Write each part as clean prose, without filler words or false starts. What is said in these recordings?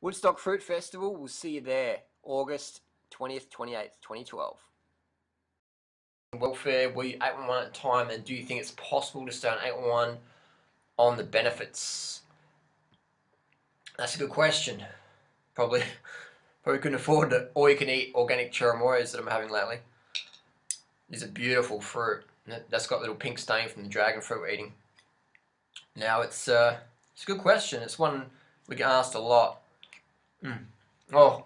Woodstock Fruit Festival, we'll see you there, August 20th, 28th, 2012. Welfare, were you 811 at the time, and do you think it's possible to start an 811 on the benefits? That's a good question. Probably couldn't afford it. Or you can eat organic churramoyas that I'm having lately. These are beautiful fruit. That's got a little pink stain from the dragon fruit we're eating. Now it's a good question. It's one we get asked a lot. Oh,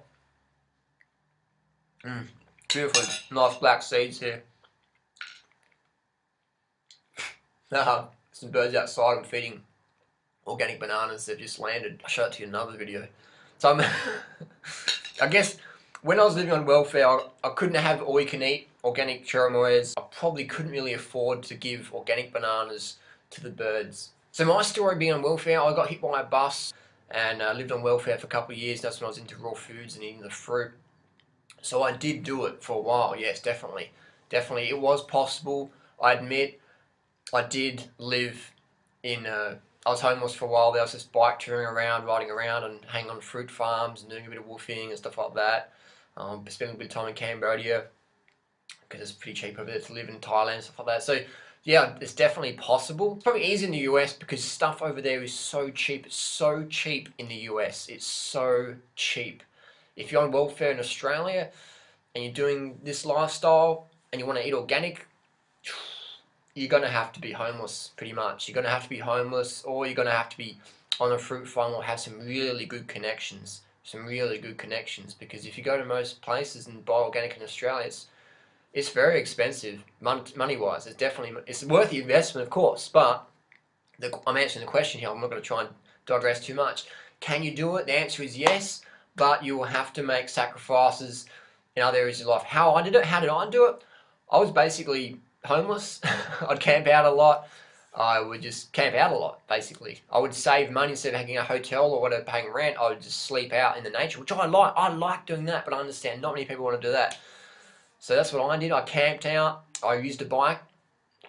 beautiful, nice black seeds here. Some birds outside. I'm feeding organic bananas. They've just landed. I'll show it to you in another video. So I guess when I was living on welfare, I couldn't have all you can eat organic churramoyas. I probably couldn't really afford to give organic bananas to the birds. So my story being on welfare, I got hit by a bus and lived on welfare for a couple of years. That's when I was into raw foods and eating the fruit. So I did do it for a while. Yes, definitely. Definitely. It was possible. I admit I did live in I was homeless for a while. There was just bike touring around, riding around and hanging on fruit farms and doing a bit of woofing and stuff like that. Spending a bit of time in Cambodia because it's pretty cheap over there to live in Thailand and stuff like that. So yeah, it's definitely possible. It's probably easy in the US because stuff over there is so cheap. It's so cheap in the US. It's so cheap. If you're on welfare in Australia and you're doing this lifestyle and you want to eat organic, you're going to have to be homeless, pretty much. You're going to have to be homeless, or you're going to have to be on a fruit farm or have some really good connections. Because if you go to most places and buy organic in Australia, it's very expensive, money-wise. It's worth the investment, of course, but I'm answering the question here. I'm not going to try and digress too much. Can you do it? The answer is yes, but you will have to make sacrifices in other areas of life. How I did it? How did I do it? I was basically homeless. I'd camp out a lot. I would just camp out a lot, basically. I would save money instead of having a hotel or whatever, paying rent. I would just sleep out in the nature, which I like. I like doing that, but I understand not many people want to do that. So that's what I did. I camped out. I used a bike.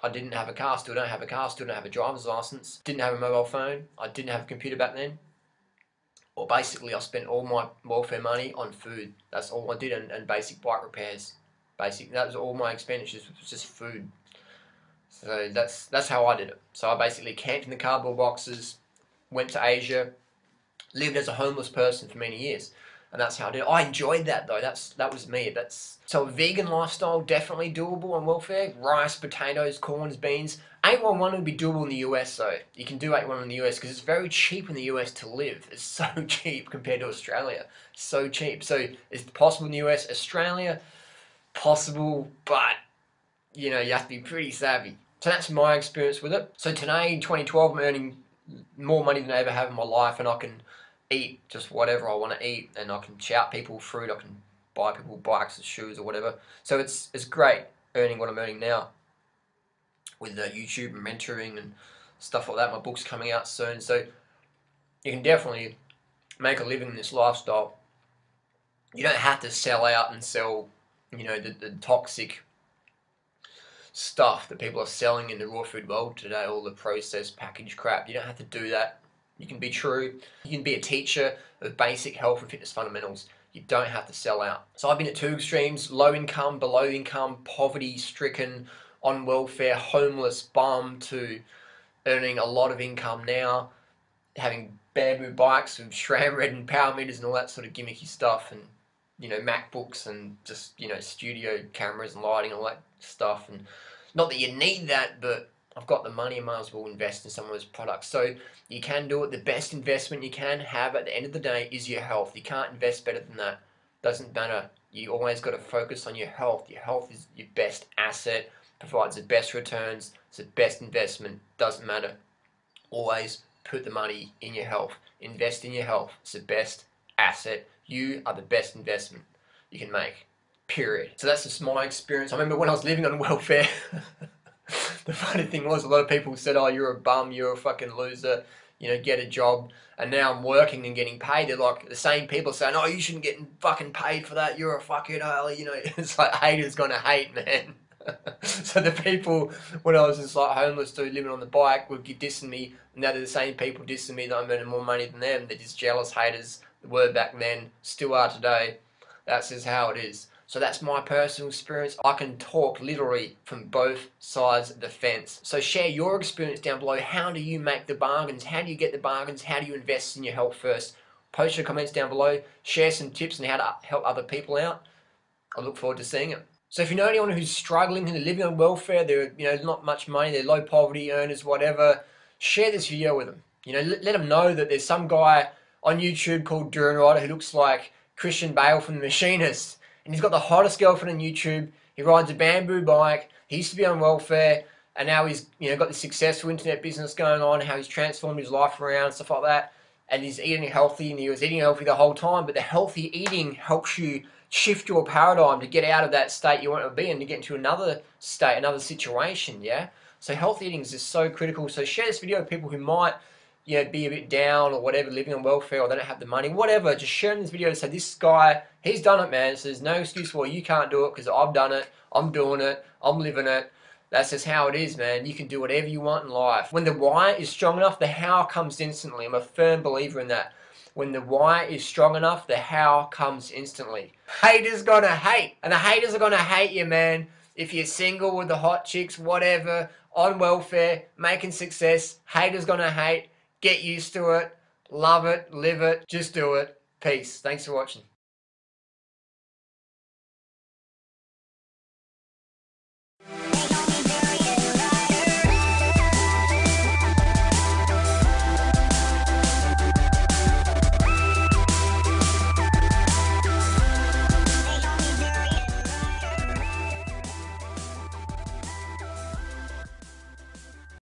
I didn't have a car. Still don't have a car. Still don't have a driver's license. Didn't have a mobile phone. I didn't have a computer back then. Or basically, I spent all my welfare money on food. That's all I did, and basic bike repairs. That was all my expenditures, was just food. So that's how I did it. So I basically camped in the cardboard boxes, went to Asia, lived as a homeless person for many years, and that's how I did it. I enjoyed that though. That was me. So a vegan lifestyle, definitely doable on welfare. Rice, potatoes, corns, beans. 811 would be doable in the US though. You can do 811 in the US because it's very cheap in the US to live. It's so cheap compared to Australia. So cheap. So it's possible in the US. Australia, possible, but you know, you have to be pretty savvy. So that's my experience with it. So today in 2012, I'm earning more money than I ever have in my life, and I can eat just whatever I want to eat, and I can shout people fruit, I can buy people bikes and shoes or whatever. So it's great earning what I'm earning now with YouTube and mentoring and stuff like that. My book's coming out soon, so you can definitely make a living in this lifestyle. You don't have to sell out and sell, you know, the toxic stuff that people are selling in the raw food world today, all the processed packaged crap. You don't have to do that. You can be true. You can be a teacher of basic health and fitness fundamentals. You don't have to sell out. So I've been at two extremes: low income, below income, poverty stricken, on welfare, homeless, bum, to earning a lot of income now, having bamboo bikes with SRAM red and power meters and all that sort of gimmicky stuff, and you know, MacBooks and just, you know, studio cameras and lighting and all that stuff. And not that you need that, but I've got the money, I might as well invest in some of those products. So you can do it. The best investment you can have at the end of the day is your health. You can't invest better than that. Doesn't matter. You always got to focus on your health. Your health is your best asset, provides the best returns, it's the best investment. Doesn't matter. Always put the money in your health. Invest in your health. It's the best asset. You are the best investment you can make, period. So that's just my experience. I remember when I was living on welfare, the funny thing was a lot of people said, oh, you're a bum, you're a fucking loser, you know, get a job. And now I'm working and getting paid. They're like the same people saying, oh, you shouldn't get fucking paid for that, you're a fucking hell, you know. It's like haters gonna hate, man. So the people, when I was just like homeless dude living on the bike, would keep dissing me. Now they're the same people dissing me that I'm earning more money than them. They're just jealous haters, were back then, still are today. That's just how it is. So that's my personal experience. I can talk literally from both sides of the fence. So share your experience down below. How do you make the bargains? How do you get the bargains? How do you invest in your health first? Post your comments down below. Share some tips on how to help other people out. I look forward to seeing them. So if you know anyone who's struggling and they're living on welfare, they're not much money, they're low poverty earners, whatever, share this video with them. Let them know that there's some guy on YouTube called Duran Rider who looks like Christian Bale from The Machinist, and he's got the hottest girlfriend on YouTube. He rides a bamboo bike. He used to be on welfare, and now he's got this successful internet business going on. How he's transformed his life around, stuff like that, and he's eating healthy, and he was eating healthy the whole time. But the healthy eating helps you shift your paradigm to get out of that state you want to be in, to get into another state, another situation. Yeah. So healthy eating is just so critical. So share this video with people who might be a bit down or whatever, living on welfare, or they don't have the money, whatever. Just share this video and say, this guy, he's done it, man. So there's no excuse why you can't do it, because I've done it, I'm doing it, I'm living it. That's just how it is, man. You can do whatever you want in life. When the why is strong enough, the how comes instantly. I'm a firm believer in that. When the why is strong enough, the how comes instantly. Haters gonna hate, and the haters are gonna hate you, man. If you're single with the hot chicks, whatever, on welfare, making success, haters gonna hate. Get used to it, love it, live it, just do it. Peace. Thanks for watching.